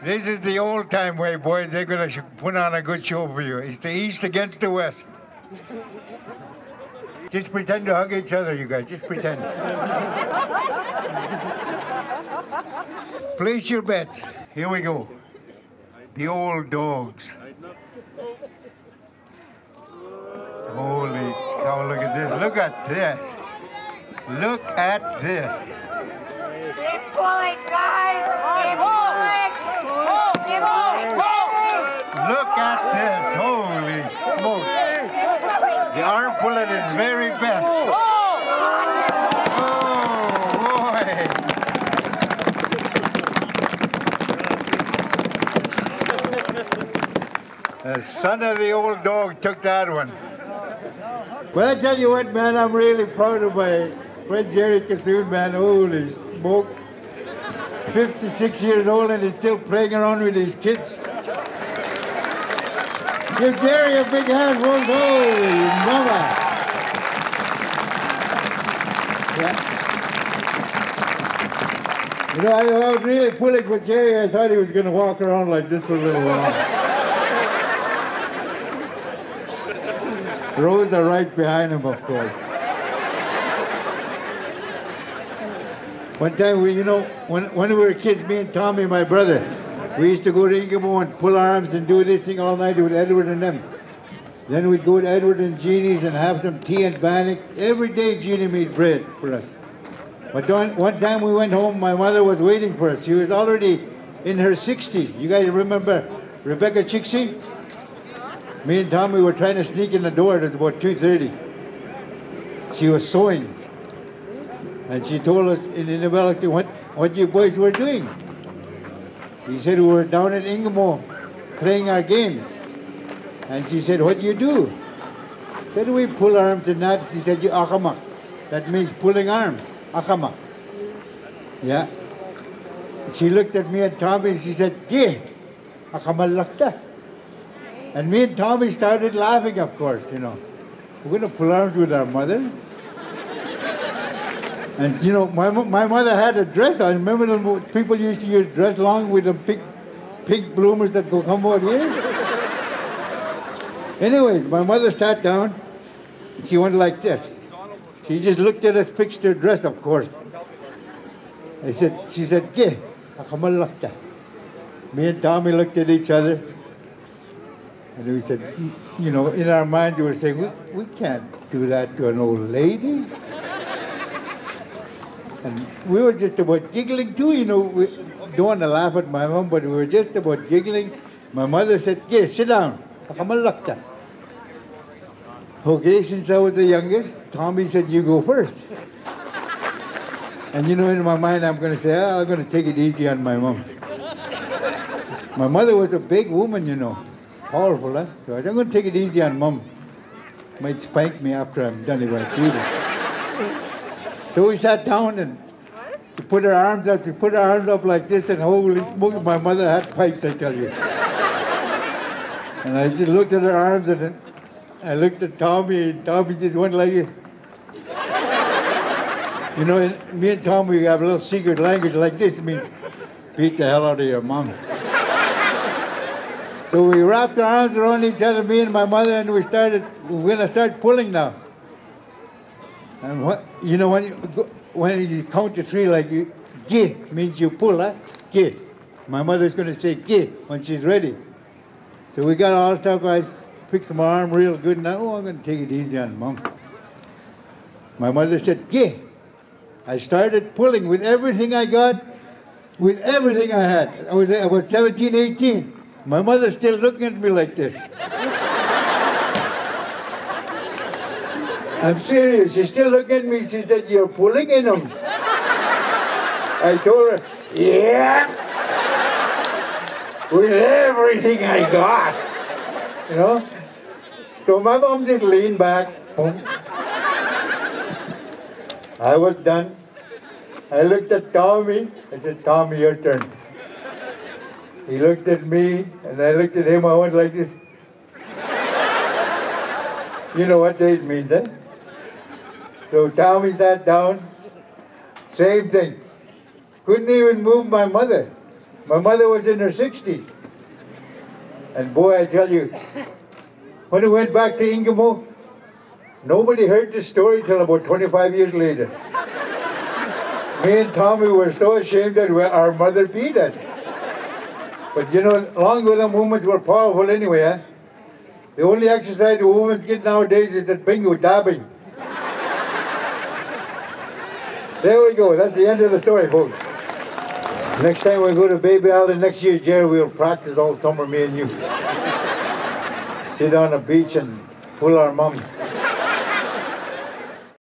This is the old time way, boys. They're going to put on a good show for you. It's the East against the West. Just pretend to hug each other, you guys. Just pretend. Place your bets. Here we go. The old dogs. Holy cow, look at this. Look at this. Look at this. Keep pulling, guys. Keep pulling. Keep pulling. Look at this. Holy smokes. The arm pulling is very best. Oh, boy. The son of the old dog took that one. Well, I tell you what, man, I'm really proud of my friend Jerry Cassoon, man. Holy smoke. 56 years old and he's still playing around with his kids. Give Jerry a big hand, folks. Holy mama. Yeah. You know, I was really pulling for Jerry. I thought he was going to walk around like this for a little while. Rose are right behind him, of course. One time, when we were kids, me and Tommy, my brother, we used to go to Ingamo and pull arms and do this thing all night with Edward and them. Then we'd go to Edward and Jeannie's and have some tea and bannock. Every day Jeannie made bread for us. But one time we went home, my mother was waiting for us. She was already in her 60s. You guys remember Rebecca Chixie? Me and Tommy were trying to sneak in the door. It was about 2:30. She was sewing. And she told us in Inuvik what you boys were doing. He said, we were down in Ingamo playing our games. And she said, what do you do? Said, we pull arms and that. She said, you akamak. That means pulling arms. Akamak. Yeah. She looked at me and Tommy and she said, yeah, akamalakta. And me and Tommy started laughing, of course, We're going to pull arms with our mother. And, my mother had a dress on. Remember the people used to use dress long with the pink bloomers that go come out here? Anyway, my mother sat down. She went like this. She just looked at us, fixed her dress, of course. She said, "Ge, akamalakta." Me and Tommy looked at each other. And we said, in our minds, we were saying, we can't do that to an old lady. And we were just about giggling too, We don't want to laugh at my mom, but we were just about giggling. My mother said, "Okay, sit down. Akamalakta." Okay, since I was the youngest, Tommy said, "You go first." And in my mind, I'm going to say, I'm going to take it easy on my mom. My mother was a big woman, Powerful, huh? So I said, I'm going to take it easy on mom. Might spank me after I'm done if I feed her. So we sat down and we put our arms up. We put our arms up like this, and holy smoke, my mother had pipes, I tell you. And I just looked at her arms, and I looked at Tommy, and Tommy just went like this. Me and Tommy, we have a little secret language like this. I mean, beat the hell out of your mom. So we wrapped our arms around each other, me and my mother, and we're going to start pulling now. And when you count to three, like "Gi" means you pull, huh? Gi. My mother's going to say "Gi" when she's ready. So we got all stuff. I fixed my arm real good. Now, I'm going to take it easy on mom. My mother said "Gi." I started pulling with everything I got, with everything I had. I was 17, 18. My mother's still looking at me like this. I'm serious. She's still looking at me. She said, "You're pulling in them." I told her, "Yeah." With everything I got. So my mom just leaned back. Boom. I was done. I looked at Tommy. I said, "Tommy, your turn." He looked at me, and I looked at him. I went like this. You know what they mean, eh? So Tommy sat down. Same thing. Couldn't even move my mother. My mother was in her 60s. And boy, I tell you, when we went back to Ingamo, nobody heard this story till about 25 years later. Me and Tommy were so ashamed that our mother beat us. But you know, long ago the movements were powerful anyway, huh? The only exercise the women get nowadays is that bingo, dabbing. There we go, that's the end of the story, folks. Next time we go to Baby Island next year, Jerry, we'll practice all summer, me and you. Sit on a beach and pull our mums.